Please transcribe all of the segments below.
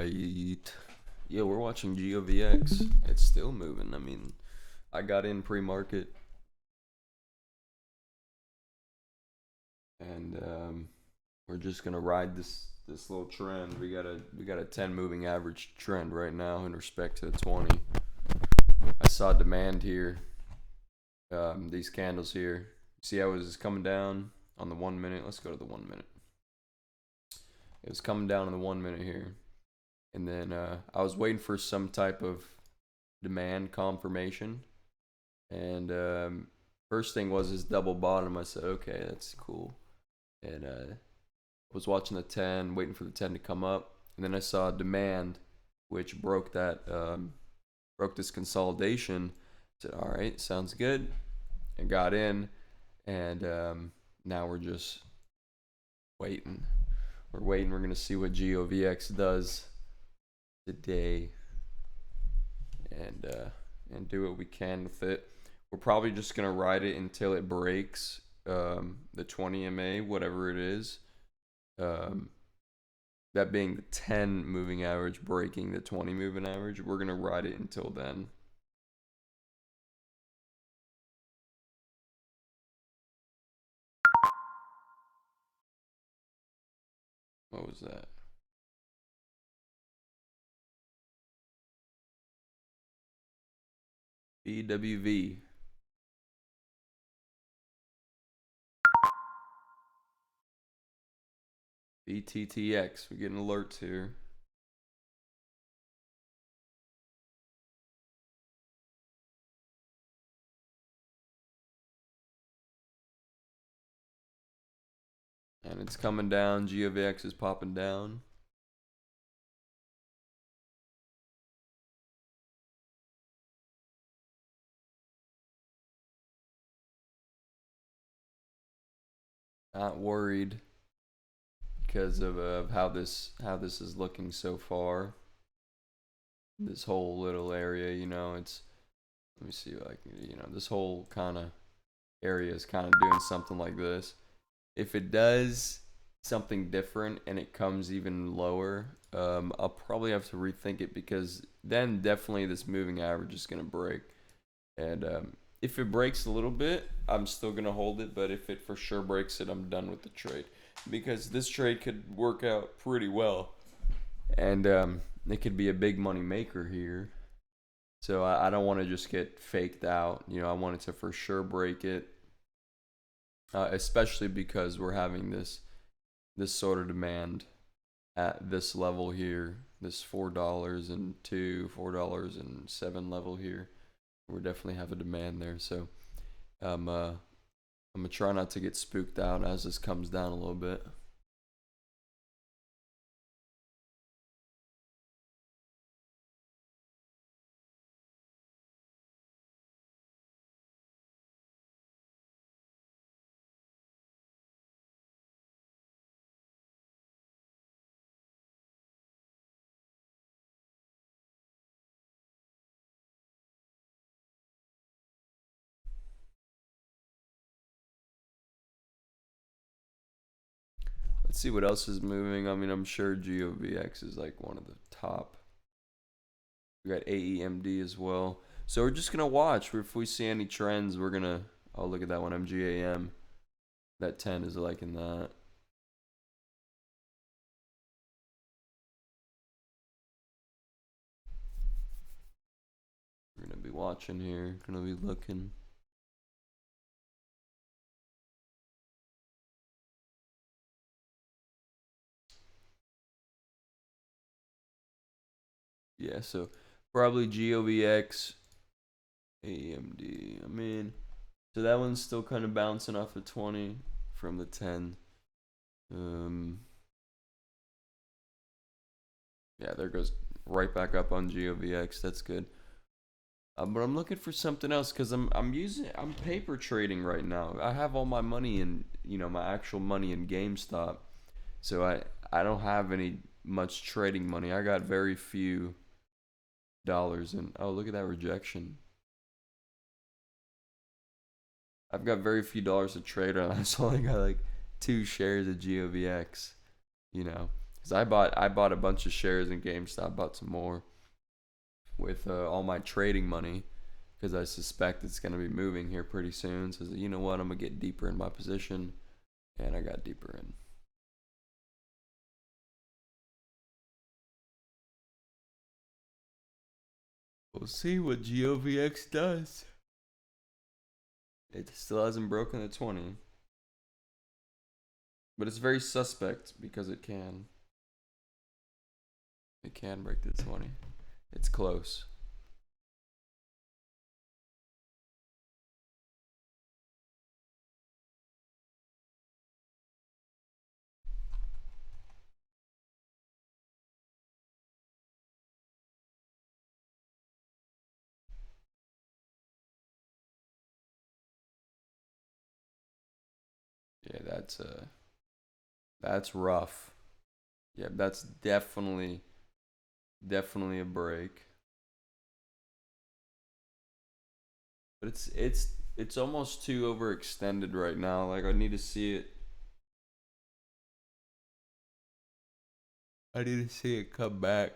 Right. Yeah, we're watching Govx. It's still moving. I mean, I got in pre-market, and we're just gonna ride this little trend. We got a 10 moving average trend right now in respect to the 20. I saw demand here. These candles here. See how it was coming down on the 1 minute. Let's go to the 1 minute. It was coming down on the 1 minute here, and then I was waiting for some type of demand confirmation. And first thing was this double bottom. I said, okay, that's cool. And was watching the 10, waiting for the 10 to come up. And then I saw demand, which broke broke this consolidation. I said, all right, sounds good. And got in. And now we're just waiting. We're waiting. We're going to see what GOVX does today. And do what we can with it. We're probably just gonna ride it until it breaks the 20 MA, whatever it is. That being the 10 moving average breaking the 20 moving average. We're gonna ride it until then. What was that? BWV. BTTX. We're getting alerts here. And it's coming down. GOVX is popping down. Not worried because of how this is looking so far. This whole little area, it's, let me see, like, this whole kind of area is kind of doing something like this. If it does something different and it comes even lower, I'll probably have to rethink it, because then definitely this moving average is gonna break. And if it breaks a little bit, I'm still gonna hold it. But if it for sure breaks it, I'm done with the trade, because this trade could work out pretty well, and it could be a big money maker here. So I don't want to just get faked out. I wanted to for sure break it, especially because we're having this sort of demand at this level here, this $4.07 level here. We definitely have a demand there. So I'm gonna try not to get spooked out as this comes down a little bit. Let's see what else is moving. I mean, I'm sure GOVX is like one of the top. We got AEMD as well. So we're just gonna watch. If we see any trends, we're gonna. Oh, look at that one, MGAM. That 10 is liking that. We're gonna be watching here. Gonna be looking. Yeah, so probably GOVX, AMD. I mean, so that one's still kind of bouncing off the 20 from the 10. Yeah, there goes right back up on GOVX. That's good. But I'm looking for something else, because I'm paper trading right now. I have all my money in, my actual money in GameStop. So I don't have any much trading money. I got very few dollars in. Oh, look at that rejection. I've got very few dollars to trade on. So I only got like 2 shares of GOVX, you know. Because I bought a bunch of shares in GameStop, bought some more with all my trading money because I suspect it's gonna be moving here pretty soon. So you know what, I'm gonna get deeper in my position, and I got deeper in. We'll see what Govx does. It still hasn't broken the 20, but it's very suspect because it can. It can break the 20. It's close. Yeah, that's rough. Yeah, that's definitely a break. But it's almost too overextended right now. Like I need to see it. I need to see it come back.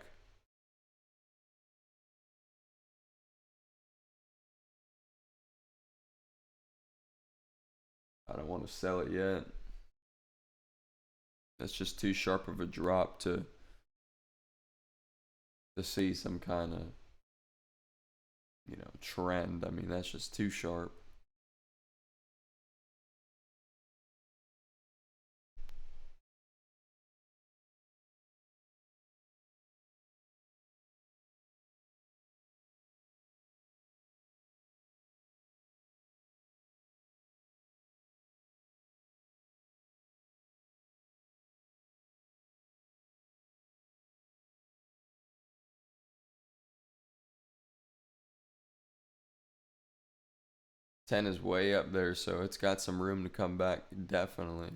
I don't want to sell it yet. That's just too sharp of a drop to see some kind of, trend. I mean, that's just too sharp. Ten is way up there, so it's got some room to come back. Definitely.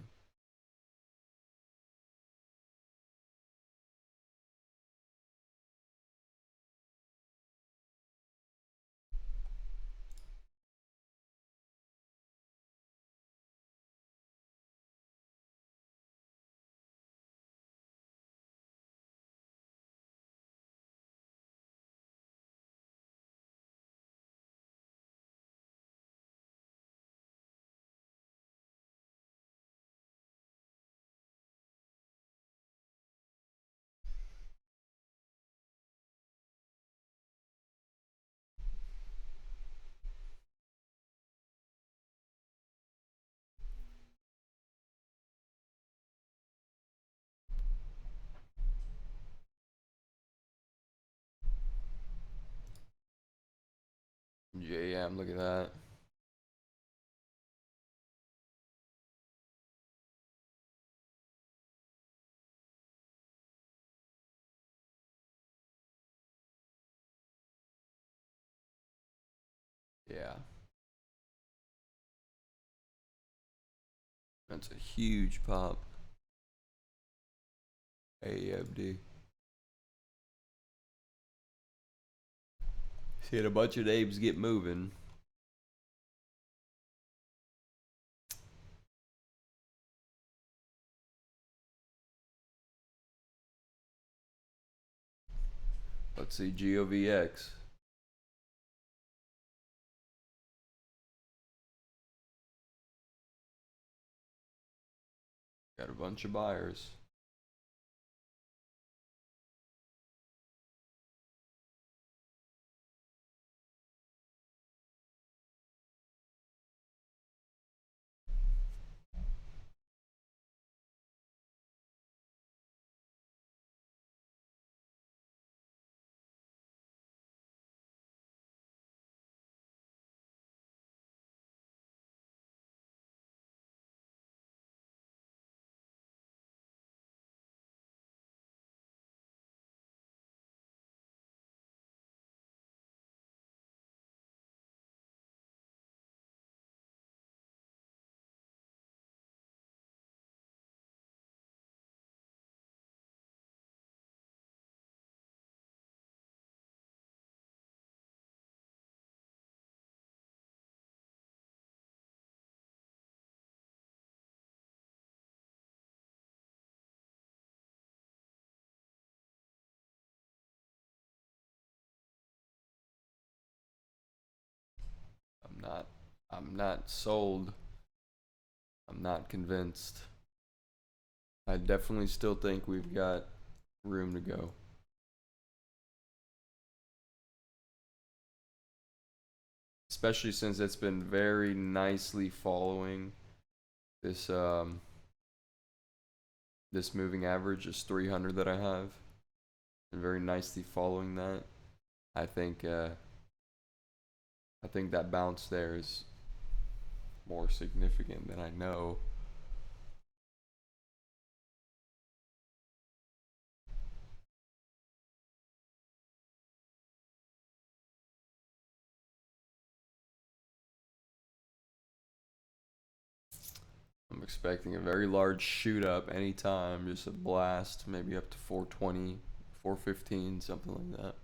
JM, look at that. Yeah. That's a huge pop. AMD. Seeing a bunch of names get moving. Let's see, GOVX. Got a bunch of buyers. not I'm not sold. I'm not convinced. I definitely still think we've got room to go. Especially since it's been very nicely following this this moving average, this 300 that I have, and very nicely following that. I think uh, I think that bounce there is more significant than I know. I'm expecting a very large shoot up anytime, just a blast, maybe up to 420, 415, something like that.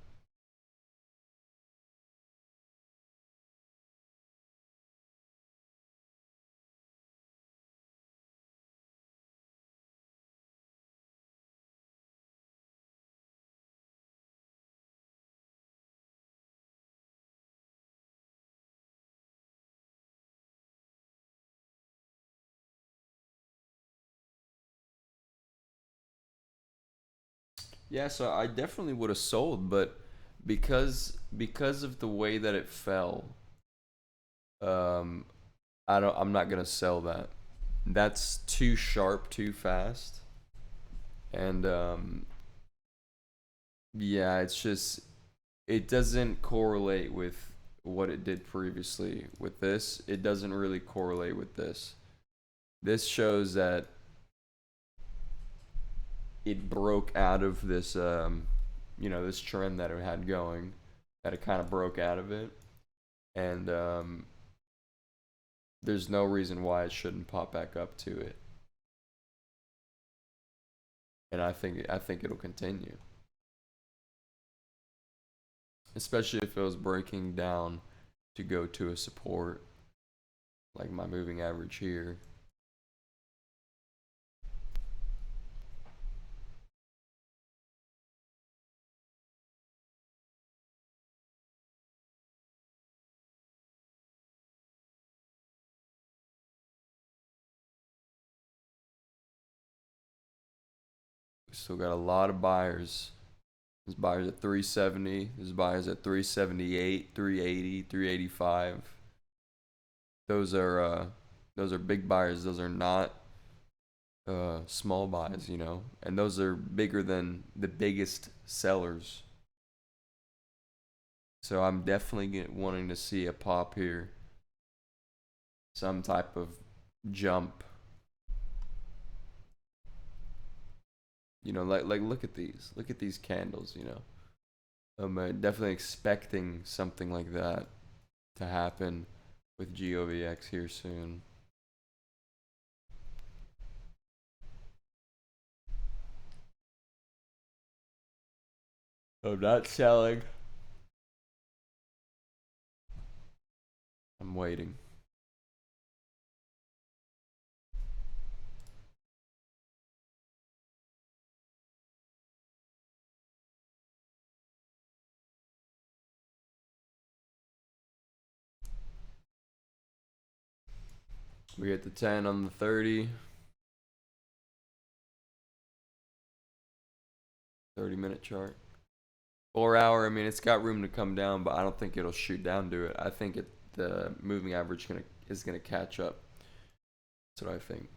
Yeah, so I definitely would have sold, but because of the way that it fell, um, I'm not gonna sell that. That's too sharp, too fast, and yeah, it's just it doesn't correlate with what it did previously. With this, it doesn't really correlate with this. This shows that it broke out of this this trend that it had going, that it kind of broke out of it, and there's no reason why it shouldn't pop back up to it, and I think it'll continue, especially if it was breaking down to go to a support like my moving average here. We still got a lot of buyers. There's buyers at 370. There's buyers at 378, 380, 385. Those are uh, those are big buyers. Those are not small buys, and those are bigger than the biggest sellers. So I'm definitely wanting to see a pop here, some type of jump. Like look at these candles. I'm definitely expecting something like that to happen with Govx here soon. I'm not selling. I'm waiting. We hit the 10 on the 30. 30-minute chart. 4 hour, I mean, it's got room to come down, but I don't think it'll shoot down to it. I think the moving average is gonna catch up. That's what I think.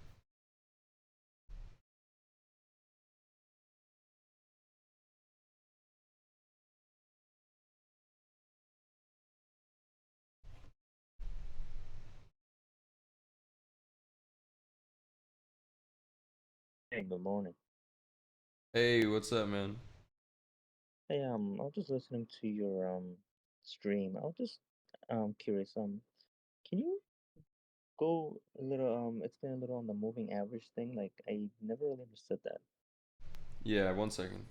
Hey, good morning. Hey, what's up, man? Hey, I was just listening to your stream. I was just curious. Can you go a little explain a little on the moving average thing? Like, I never really understood that. Yeah, 1 second.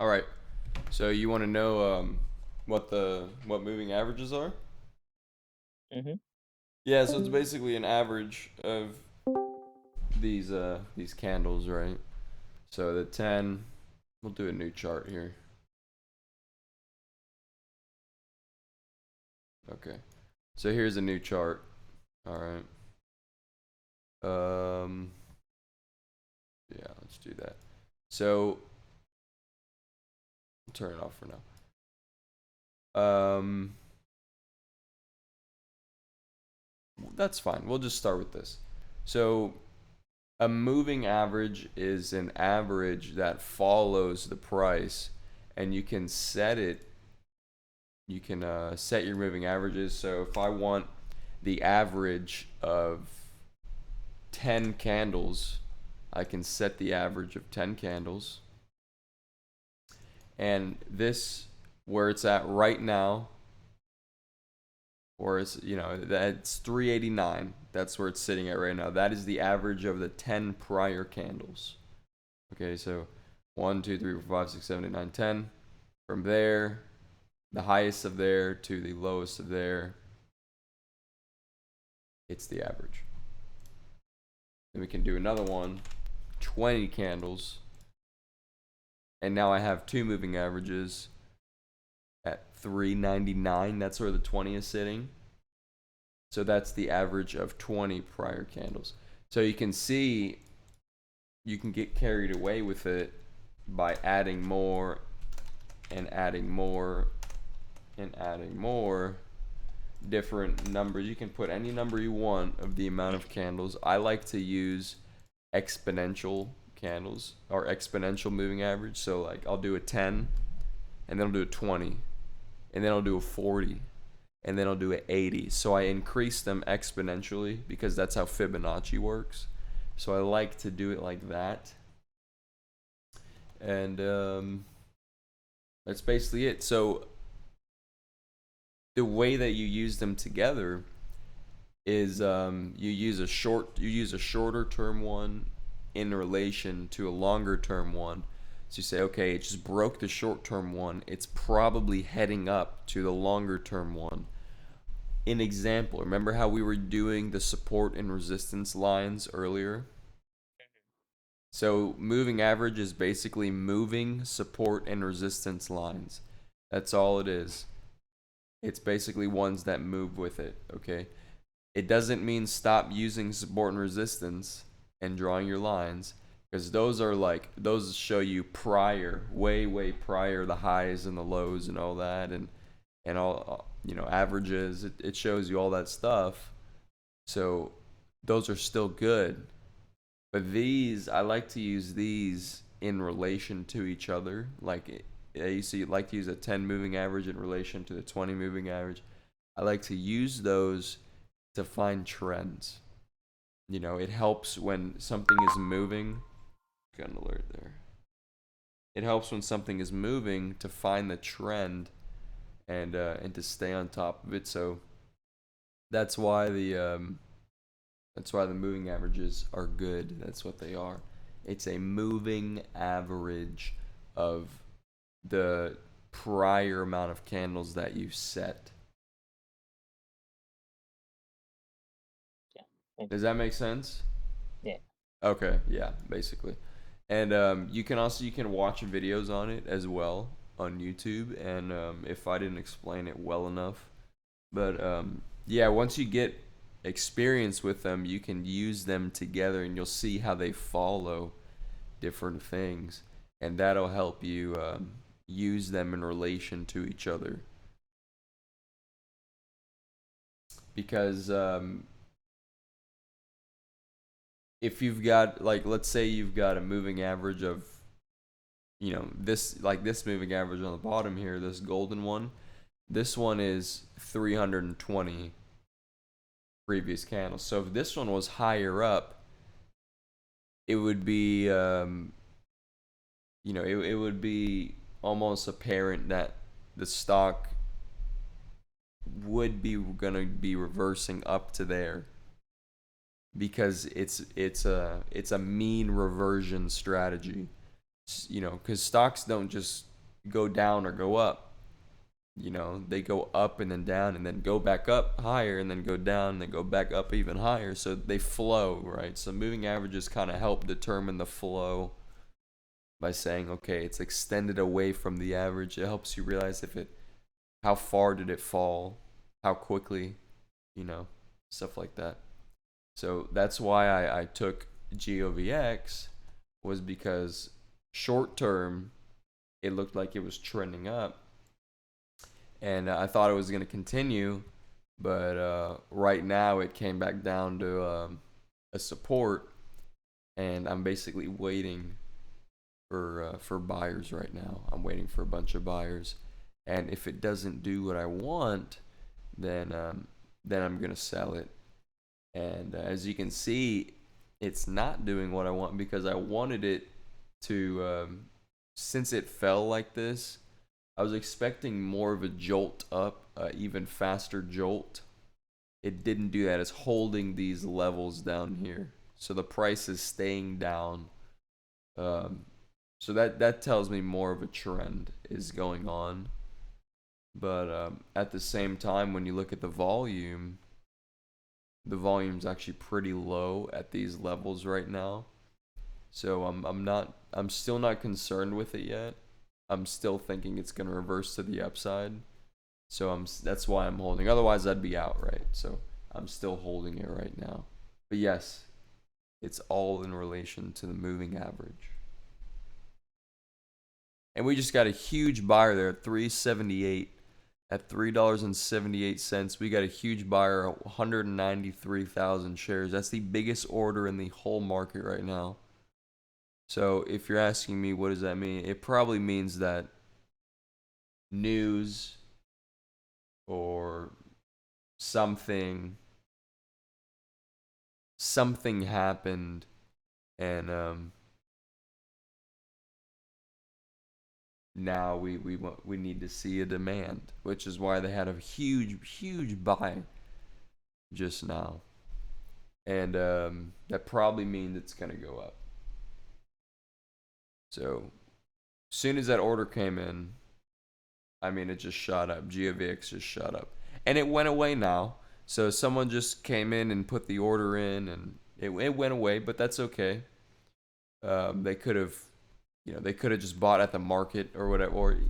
All right. So you want to know what moving averages are? Mm-hmm. Yeah, so it's basically an average of these candles, right? So the 10, we'll do a new chart here. Okay. So here's a new chart. All right. Um yeah, let's do that. So I'll turn it off for now. That's fine. We'll just start with this. So a moving average is an average that follows the price, and you can set it. You can set your moving averages. So if I want the average of 10 candles, I can set the average of 10 candles. And this, where it's at right now, or it's, that's 389. That's where it's sitting at right now. That is the average of the 10 prior candles. Okay, so 1, 2, 3, 4, 5, 6, 7, 8, 9, 10. From there, the highest of there to the lowest of there, it's the average. Then we can do another one, 20 candles. And now I have two moving averages at 399. That's where the 20 is sitting. So that's the average of 20 prior candles. So you can see you can get carried away with it by adding more and adding more and adding more different numbers. You can put any number you want of the amount of candles. I like to use exponential candles or exponential moving average. So like I'll do a 10 and then I'll do a 20 and then I'll do a 40 and then I'll do an 80. So I increase them exponentially because that's how Fibonacci works. So I like to do it like that. And that's basically it. So the way that you use them together is you use a shorter term one in relation to a longer term one. So you say, okay, it just broke the short term one. It's probably heading up to the longer term one. An example, remember how we were doing the support and resistance lines earlier? So moving average is basically moving support and resistance lines. That's all it is. It's basically ones that move with it, okay? It doesn't mean stop using support and resistance and drawing your lines, because those show you prior, way prior, the highs and the lows and all that, and all, averages. It shows you all that stuff. So those are still good. But these, I like to use these in relation to each other. Like you see, like to use a 10 moving average in relation to the 20 moving average. I like to use those to find trends. It helps when something is moving. Got an alert there. It helps when something is moving to find the trend and to stay on top of it. So that's why the moving averages are good. That's what they are. It's a moving average of the prior amount of candles that you set. Yeah. Does that make sense? Yeah. Okay, yeah, basically. And you can watch videos on it as well on YouTube. And if I didn't explain it well enough, but yeah, once you get experience with them, you can use them together, and you'll see how they follow different things, and that'll help you use them in relation to each other. Because if you've got, like, let's say you've got a moving average of, this moving average on the bottom here, this golden one, this one is 320 previous candles. So if this one was higher up, it would be it would be almost apparent that the stock would be gonna be reversing up to there, because it's a mean reversion strategy. You know, because stocks don't just go down or go up. You know, they go up and then down and then go back up higher and then go down and then go back up even higher. So they flow, right? So moving averages kind of help determine the flow by saying, okay, it's extended away from the average. It helps you realize how far did it fall, how quickly, you know, stuff like that. So that's why I took Govx, was because short term it looked like it was trending up, and I thought it was going to continue, but right now it came back down to a support, and I'm basically waiting for buyers right now. I'm waiting for a bunch of buyers, and if it doesn't do what I want, then I'm gonna sell it. And as you can see, it's not doing what I want because I wanted it to. Since it fell like this, I was expecting more of a jolt up, even faster jolt. It didn't do that. It's holding these levels down here, so the price is staying down. Um, so that tells me more of a trend is going on. But at the same time, when you look at the volume's actually pretty low at these levels right now. So I'm still not concerned with it yet. I'm still thinking it's gonna reverse to the upside. So that's why I'm holding. Otherwise, I'd be out, right? So I'm still holding it right now. But yes, it's all in relation to the moving average. And we just got a huge buyer there at 378. At $3.78, we got a huge buyer, 193,000 shares. That's the biggest order in the whole market right now. So if you're asking me what does that mean, it probably means that news or something happened, and now we need to see a demand, which is why they had a huge buy just now, and that probably means it's gonna go up. So as soon as that order came in, I mean, it just shot up. Govx just shot up, and it went away now. So someone just came in and put the order in, and it went away, but that's okay. They could have, they could have just bought at the market or whatever, or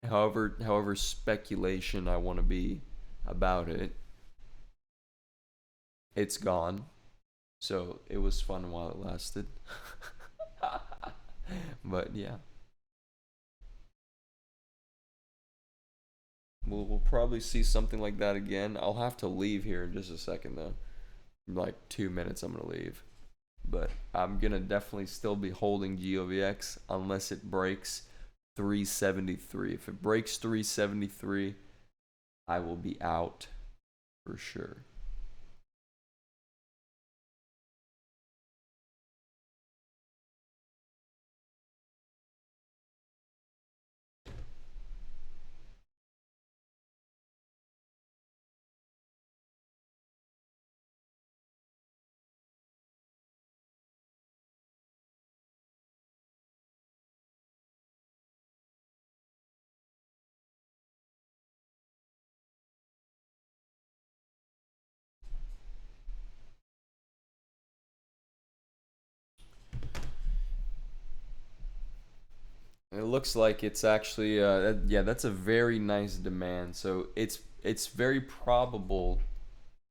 however speculation I want to be about it. It's gone. So it was fun while it lasted. But yeah. We'll probably see something like that again. I'll have to leave here in just a second though. In like 2 minutes I'm gonna leave. But I'm gonna definitely still be holding Govx unless it breaks 373. If it breaks 373, I will be out for sure. It looks like it's actually yeah, that's a very nice demand. So it's very probable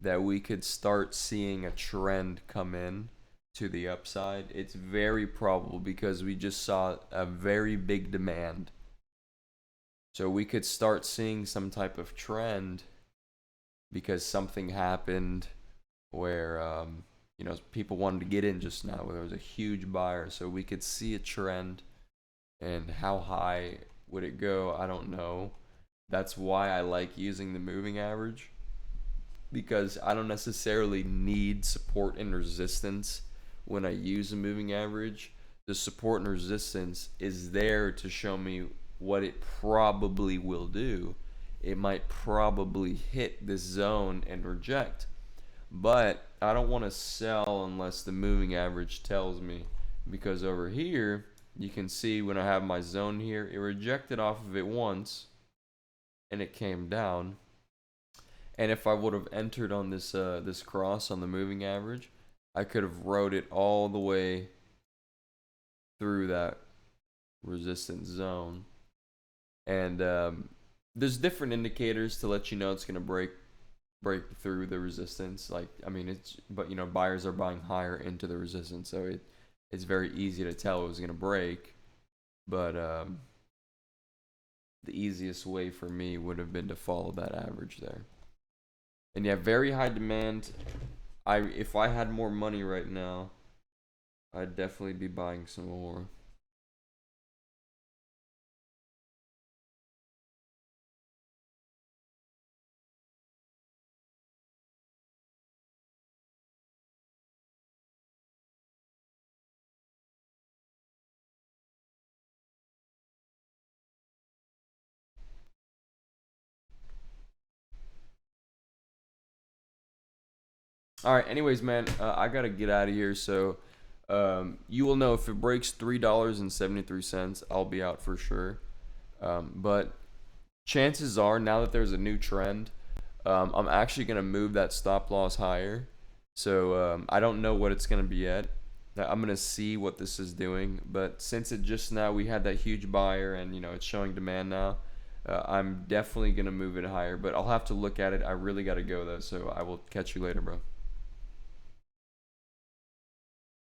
that we could start seeing a trend come in to the upside. It's very probable because we just saw a very big demand. So we could start seeing some type of trend because something happened where people wanted to get in just now where there was a huge buyer. So we could see a trend. And how high would it go? I don't know. That's why I like using the moving average, because I don't necessarily need support and resistance when I use a moving average. The support and resistance is there to show me what it probably will do. It might probably hit this zone and reject, but I don't want to sell unless the moving average tells me, because over here you can see when I have my zone here, it rejected off of it once, and it came down. And if I would have entered on this cross on the moving average, I could have rode it all the way through that resistance zone. And there's different indicators to let you know it's gonna break through the resistance. Like, I mean, but buyers are buying higher into the resistance, so it's very easy to tell it was gonna break. But the easiest way for me would have been to follow that average there. And yeah, very high demand. If I had more money right now, I'd definitely be buying some more. All right. Anyways, man, I gotta get out of here. So, you will know if it breaks $3.73. I'll be out for sure. But chances are, now that there's a new trend, I'm actually gonna move that stop loss higher. So I don't know what it's gonna be yet. I'm gonna see what this is doing. But since it just now we had that huge buyer and it's showing demand now, I'm definitely gonna move it higher. But I'll have to look at it. I really gotta go though. So I will catch you later, bro.